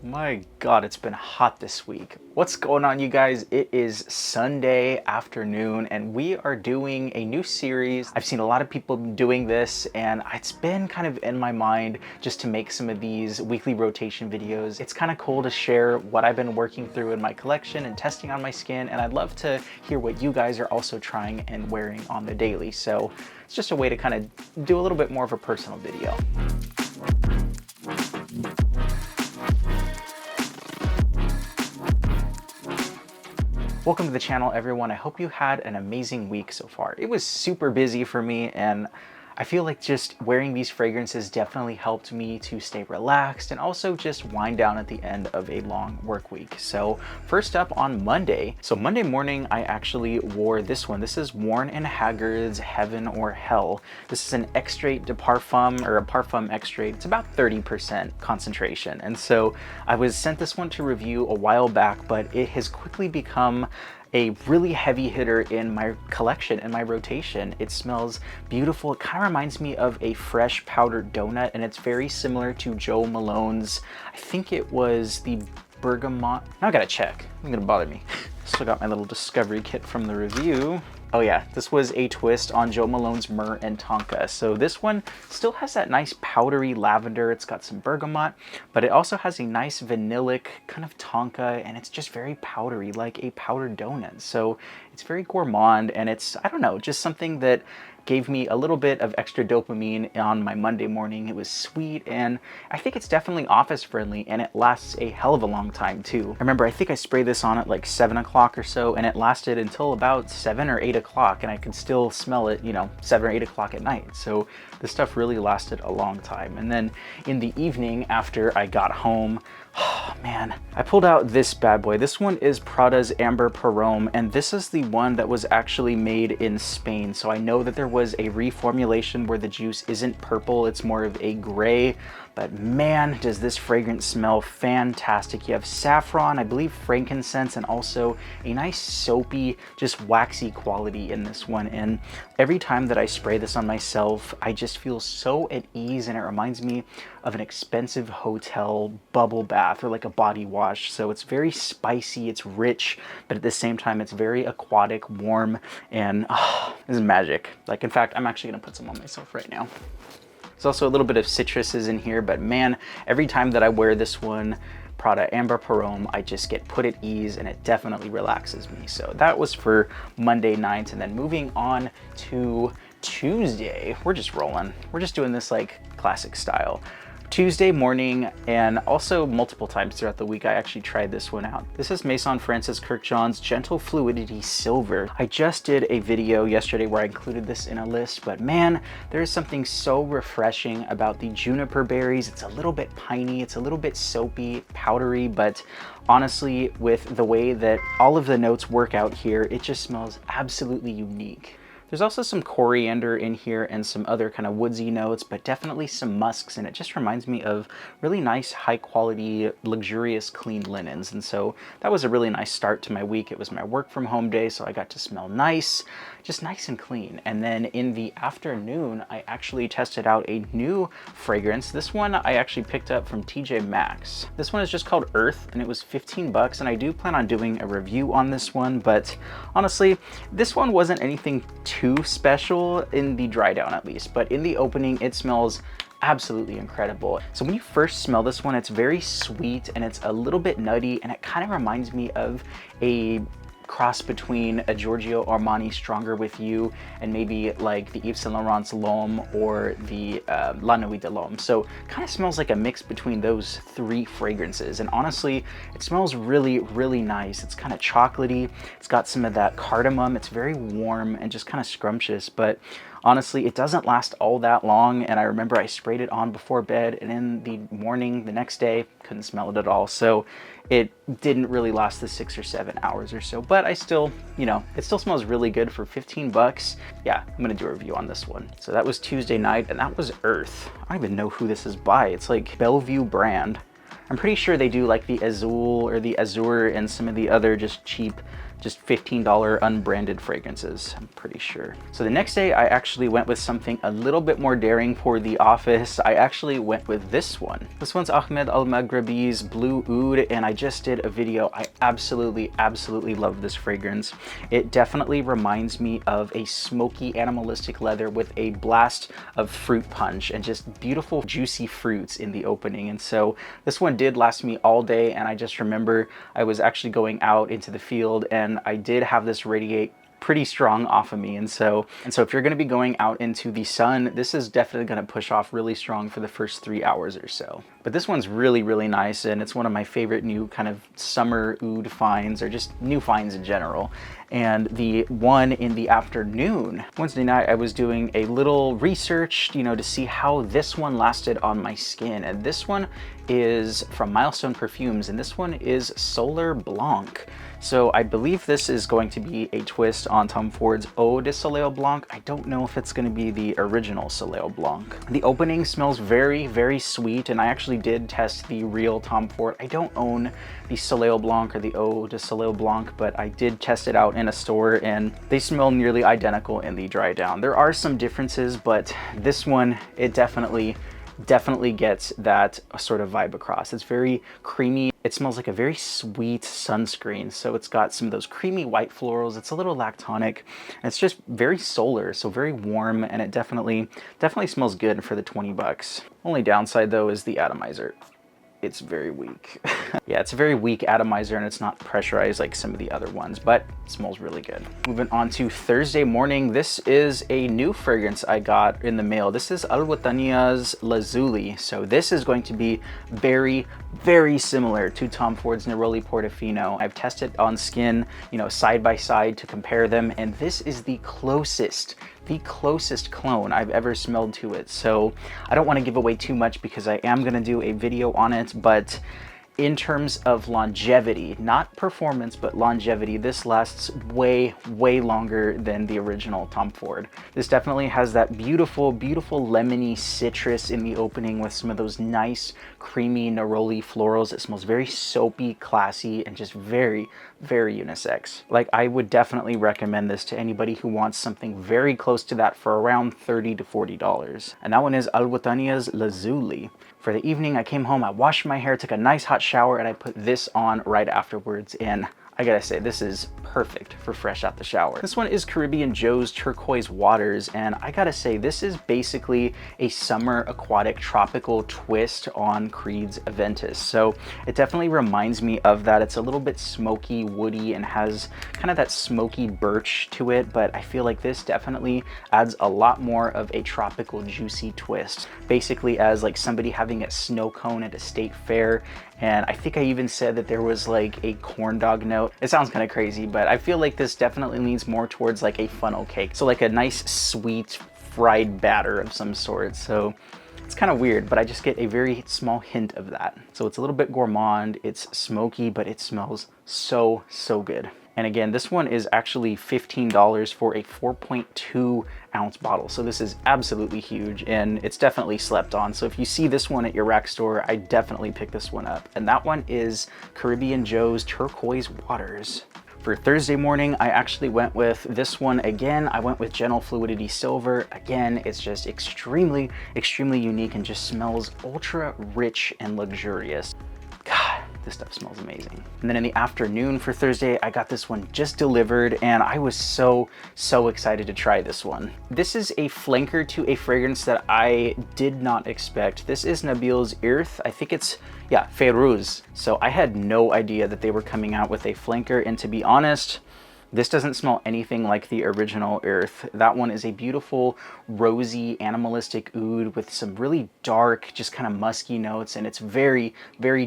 My God, it's been hot this week. What's going on, you guys? It is Sunday afternoon and we are doing a new series. I've seen a lot of people doing this and it's been kind of in my mind just to make some of these weekly rotation videos. It's kind of cool to share what I've been working through in my collection and testing on my skin, and I'd love to hear what you guys are also trying and wearing on the daily. So it's just a way to kind of do a little bit more of a personal video. Welcome to the channel, everyone. I hope you had an amazing week so far. It was super busy for me, and I feel like just wearing these fragrances definitely helped me to stay relaxed and also just wind down at the end of a long work week. So first up on Monday. So Monday morning, I actually wore this one. This is Worn and Haggard's Heaven or Hell. This is an extrait de parfum, or a parfum extrait. It's about 30% concentration. And so I was sent this one to review a while back, but it has quickly become a really heavy hitter in my collection and my rotation. It smells beautiful. It kind of reminds me of a fresh powdered donut, and it's very similar to Joe Malone's, I think it was the bergamot. Now I gotta check. It's gonna bother me. Still got my little discovery kit from the review. Oh yeah, this was a twist on Joe Malone's Myrrh and Tonka. So this one still has that nice powdery lavender. It's got some bergamot, but it also has a nice vanillic kind of Tonka, and it's just very powdery, like a powdered donut. So it's very gourmand, and it's, I don't know, just something that gave me a little bit of extra dopamine on my Monday morning. It was sweet, and I think it's definitely office friendly, and it lasts a hell of a long time too. I remember I think I sprayed this on at like 7 o'clock or so, and it lasted until about 7 or 8 o'clock, and I could still smell it, you know, 7 or 8 o'clock at night. So this stuff really lasted a long time. And then in the evening after I got home, oh man, I pulled out this bad boy. This one is Prada's Amber Perfume, and this is the one that was actually made in Spain. So I know that there was a reformulation where the juice isn't purple, it's more of a gray, but man, does this fragrance smell fantastic. You have saffron, I believe frankincense, and also a nice soapy, just waxy quality in this one. And every time that I spray this on myself, I just feel so at ease, and it reminds me of an expensive hotel bubble bath or like a body wash. So it's very spicy, it's rich, but at the same time, it's very aquatic, warm, and this is magic. Like, in fact, I'm actually gonna put some on myself right now. There's also a little bit of citruses in here, but man, every time that I wear this one, Prada Amber Perfume, I just get put at ease, and it definitely relaxes me. So that was for Monday night. And then moving on to Tuesday, we're just rolling. We're just doing this like classic style. Tuesday morning, and also multiple times throughout the week, I actually tried this one out. This is Maison Francis Kurkdjian's Gentle Fluidity Silver. I just did a video yesterday where I included this in a list, but man, there is something so refreshing about the juniper berries. It's a little bit piney, it's a little bit soapy, powdery, but honestly, with the way that all of the notes work out here, it just smells absolutely unique. There's also some coriander in here and some other kind of woodsy notes, but definitely some musks, and it just reminds me of really nice, high quality, luxurious, clean linens. And so that was a really nice start to my week. It was my work from home day, so I got to smell nice, just nice and clean. And then in the afternoon, I actually tested out a new fragrance. This one I actually picked up from TJ Maxx. This one is just called Earth, and it was 15 bucks, and I do plan on doing a review on this one, but honestly, this one wasn't anything too special in the dry down, at least, but in the opening, it smells absolutely incredible. So when you first smell this one, it's very sweet and it's a little bit nutty, and it kind of reminds me of a cross between a Giorgio Armani Stronger With You and maybe like the Yves Saint Laurent's L'Homme or the La Nuit de l'Homme. So kind of smells like a mix between those three fragrances, and honestly, it smells really, really nice. It's kind of chocolatey, it's got some of that cardamom, it's very warm and just kind of scrumptious, but honestly, it doesn't last all that long, and I remember I sprayed it on before bed, and in the morning the next day, couldn't smell it at all. So it didn't really last the 6 or 7 hours or so, but I still, you know, it still smells really good for 15 bucks. Yeah, I'm gonna do a review on this one. So that was Tuesday night, and that was Earth. I don't even know who this is by. It's like Bellevue brand. I'm pretty sure they do like the Azul or the Azure and some of the other just cheap just $15 unbranded fragrances, I'm pretty sure. So the next day I actually went with something a little bit more daring for the office. I actually went with this one. This one's Ahmed al-Maghribi's Blue Oud, and I just did a video. I absolutely love this fragrance. It definitely reminds me of a smoky animalistic leather with a blast of fruit punch and just beautiful juicy fruits in the opening. And so this one did last me all day, and I just remember I was actually going out into the field and I did have this radiate pretty strong off of me. And so if you're going to be going out into the sun, this is definitely going to push off really strong for the first 3 hours or so. But this one's really nice, and it's one of my favorite new kind of summer oud finds, or just new finds in general. And the one in the afternoon, Wednesday night, I was doing a little research, you know, to see how this one lasted on my skin. And this one is from Milestone Perfumes, and this one is Solar Blanc. So I believe this is going to be a twist on Tom Ford's Eau de Soleil Blanc. I don't know if it's going to be the original Soleil Blanc. The opening smells very sweet, and I actually did test the real Tom Ford. I don't own the Soleil Blanc or the Eau de Soleil Blanc, but I did test it out in a store and they smell nearly identical in the dry down. There are some differences, but this one, it definitely gets that sort of vibe across. It's very creamy. It smells like a very sweet sunscreen. So it's got some of those creamy white florals. It's a little lactonic. And it's just very solar, so very warm, and it definitely smells good for the 20 bucks. Only downside though is the atomizer. It's very weak. Yeah, it's a very weak atomizer, and it's not pressurized like some of the other ones, but it smells really good. Moving on to Thursday morning, this is a new fragrance I got in the mail. This is Wataniah Lazuli. So this is going to be very similar to Tom Ford's Neroli Portofino. I've tested on skin, you know, side by side to compare them, and this is the closest clone I've ever smelled to it. So I don't want to give away too much because I am going to do a video on it, but in terms of longevity, not performance, but longevity, this lasts way longer than the original Tom Ford. This definitely has that beautiful lemony citrus in the opening with some of those nice creamy neroli florals. It smells very soapy, classy, and just very unisex. Like, I would definitely recommend this to anybody who wants something very close to that for around $30 to $40. And that one is Wataniah Lazuli. For the evening, I came home, I washed my hair, took a nice hot shower, and I put this on right afterwards, and I gotta say, this is perfect for fresh out the shower. This one is Caribbean Joe's Turquoise Waters, and I gotta say, this is basically a summer aquatic tropical twist on Creed's Aventus. So it definitely reminds me of that. It's a little bit smoky, woody, and has kind of that smoky birch to it, but I feel like this definitely adds a lot more of a tropical, juicy twist. Basically as like somebody having a snow cone at a state fair, and I think I even said that there was like a corn dog note. It sounds kind of crazy, but I feel like this definitely leans more towards like a funnel cake. So like a nice sweet fried batter of some sort. So it's kind of weird, but I just get a very small hint of that. So it's a little bit gourmand, it's smoky, but it smells so good. And again, this one is actually $15 for a 4.2 ounce bottle. So this is absolutely huge, and it's definitely slept on. So if you see this one at your rack store, I definitely pick this one up. And that one is Caribbean Joe's Turquoise Waters. For Thursday morning, I actually went with this one again. I went with Gentle Fluidity Silver. Again, it's just extremely unique and just smells ultra rich and luxurious. God, this stuff smells amazing. And then in the afternoon for Thursday, I got this one just delivered, and I was so excited to try this one. This is a flanker to a fragrance that I did not expect. This is Nabeel Irth, I think it's, yeah, Fairooz. So I had no idea that they were coming out with a flanker, and to be honest, this doesn't smell anything like the original Earth. That one is a beautiful, rosy, animalistic oud with some really dark, just kind of musky notes, and it's very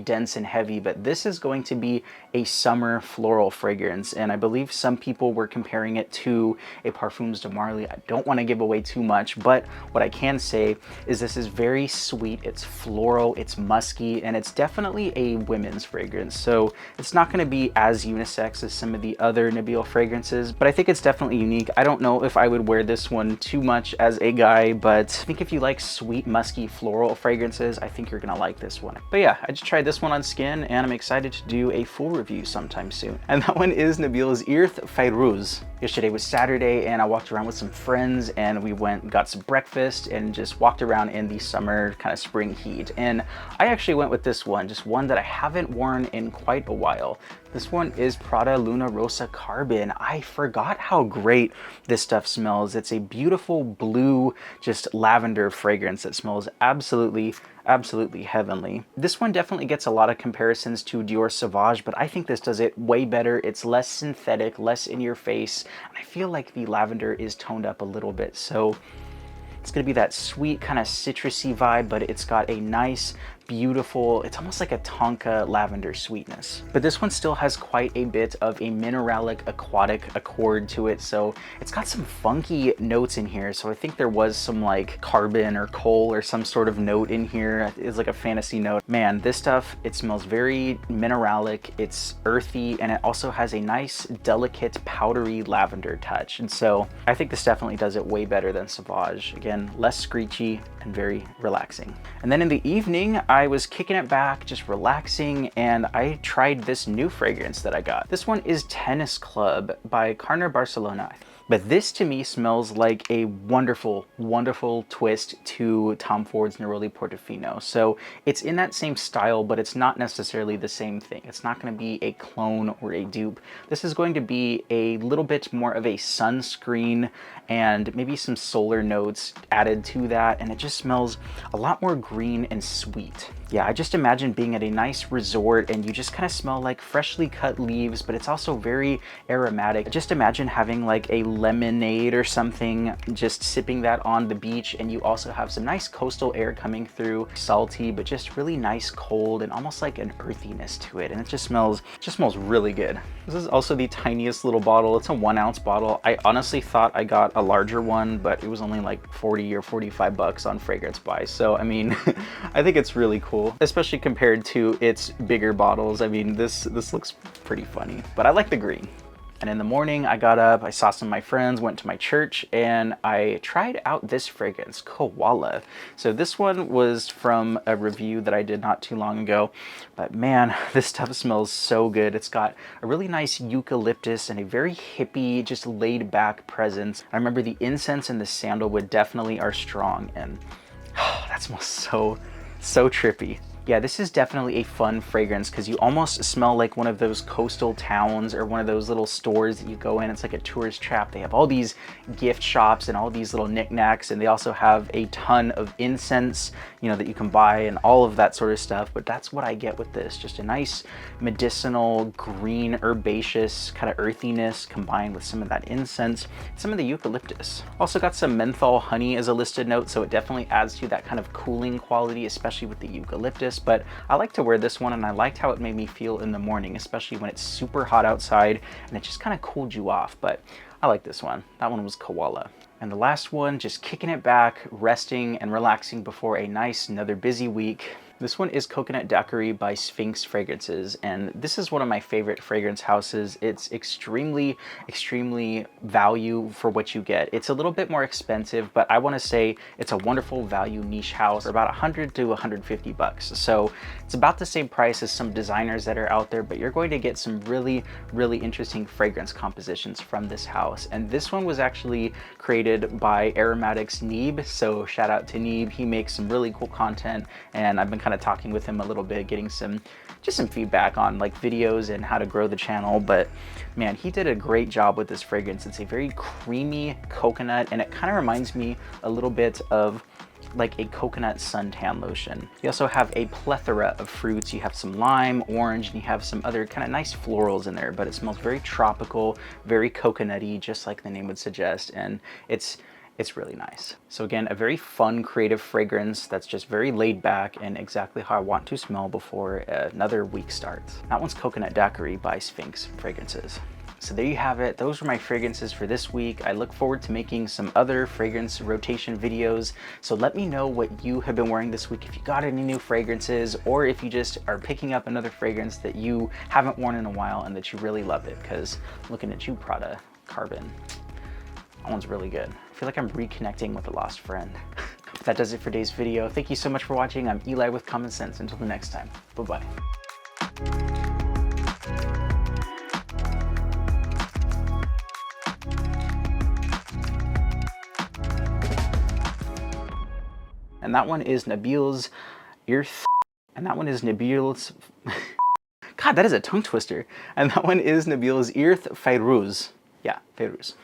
dense and heavy. But this is going to be a summer floral fragrance, and I believe some people were comparing it to a Parfums de Marly. I don't want to give away too much, but what I can say is this is very sweet, it's floral, it's musky, and it's definitely a women's fragrance. So it's not going to be as unisex as some of the other Nabeel fragrances, fragrances, but I think it's definitely unique. I don't know if I would wear this one too much as a guy, but I think if you like sweet, musky, floral fragrances, I think you're gonna like this one. But yeah, I just tried this one on skin and I'm excited to do a full review sometime soon. And that one is Nabeel Irth Fairooz. Yesterday was Saturday and I walked around with some friends and we got some breakfast and just walked around in the summer kind of spring heat. And I actually went with this one, just one that I haven't worn in quite a while. This one is Prada Luna Rossa Carbon. I forgot how great this stuff smells. It's a beautiful blue, just lavender fragrance that smells absolutely heavenly. This one definitely gets a lot of comparisons to Dior Sauvage, but I think this does it way better. It's less synthetic, less in your face, and I feel like the lavender is toned up a little bit. So it's gonna be that sweet kind of citrusy vibe, but it's got a nice, beautiful, it's almost like a tonka lavender sweetness. But this one still has quite a bit of a mineralic aquatic accord to it, so it's got some funky notes in here. So I think there was some like carbon or coal or some sort of note in here. It's like a fantasy note. Man, this stuff, it smells very mineralic, it's earthy, and it also has a nice, delicate, powdery lavender touch. And so I think this definitely does it way better than Sauvage. Again, less screechy and very relaxing. And then in the evening, I was kicking it back, just relaxing, and I tried this new fragrance that I got. This one is Tennis Club by Carner, Barcelona. But this to me smells like a wonderful, wonderful twist to Tom Ford's Neroli Portofino. So it's in that same style, but it's not necessarily the same thing. It's not going to be a clone or a dupe. This is going to be a little bit more of a sunscreen and maybe some solar notes added to that. And it just smells a lot more green and sweet. Yeah, I just imagine being at a nice resort and you just kind of smell like freshly cut leaves, but it's also very aromatic. Just imagine having like a lemonade or something, just sipping that on the beach, and you also have some nice coastal air coming through, salty, but just really nice cold and almost like an earthiness to it. And it just smells really good. This is also the tiniest little bottle. It's a 1 ounce bottle. I honestly thought I got a larger one, but it was only like 40 or 45 bucks on Fragrance Buy. So, I mean, I think it's really cool, especially compared to its bigger bottles. I mean, this looks pretty funny, but I like the green. And in the morning, I got up, I saw some of my friends, went to my church, and I tried out this fragrance, Koala. So this one was from a review that I did not too long ago, but man, this stuff smells so good. It's got a really nice eucalyptus and a very hippie, just laid back presence. I remember the incense and the sandalwood definitely are strong, and that smells so trippy. Yeah, this is definitely a fun fragrance because you almost smell like one of those coastal towns or one of those little stores that you go in. It's like a tourist trap. They have all these gift shops and all these little knickknacks, and they also have a ton of incense, you know, that you can buy and all of that sort of stuff. But that's what I get with this. Just a nice medicinal, green, herbaceous kind of earthiness combined with some of that incense, some of the eucalyptus. Also got some menthol honey as a listed note, so it definitely adds to that kind of cooling quality, especially with the eucalyptus. But I like to wear this one, and I liked how it made me feel in the morning, especially when it's super hot outside and it just kind of cooled you off. But I like this one. That one was Koala. And the last one, just kicking it back, resting and relaxing before another busy week. This one is Coconut Daiquiri by Sphinx Fragrances, and this is one of my favorite fragrance houses. It's extremely value for what you get. It's a little bit more expensive, but I want to say it's a wonderful value niche house for about 100 to 150 bucks. So it's about the same price as some designers that are out there, but you're going to get some really interesting fragrance compositions from this house. And this one was actually created by Aromatics Neeb, so shout out to Neeb. He makes some really cool content, and I've been kind of talking with him a little bit, getting some feedback on like videos and how to grow the channel. But man, he did a great job with this fragrance. It's a very creamy coconut, and it kind of reminds me a little bit of like a coconut suntan lotion. You also have a plethora of fruits. You have some lime, orange, and you have some other kind of nice florals in there, but it smells very tropical, very coconutty, just like the name would suggest. And it's really nice. So again, a very fun, creative fragrance that's just very laid back and exactly how I want to smell before another week starts. That one's Coconut Daiquiri by Sphinx Fragrances. So there you have it. Those were my fragrances for this week. I look forward to making some other fragrance rotation videos. So let me know what you have been wearing this week, if you got any new fragrances, or if you just are picking up another fragrance that you haven't worn in a while and that you really love it. Because looking at you, Prada Carbon, that one's really good. I feel like I'm reconnecting with a lost friend. That does it for today's video. Thank you so much for watching. I'm Eli with Common Sense. Until the next time, bye-bye. And that one is Nabeel's Irth. And that one is Nabeel's... God, that is a tongue twister. And that one is Nabeel's Irth Fairooz. Yeah, Fairooz.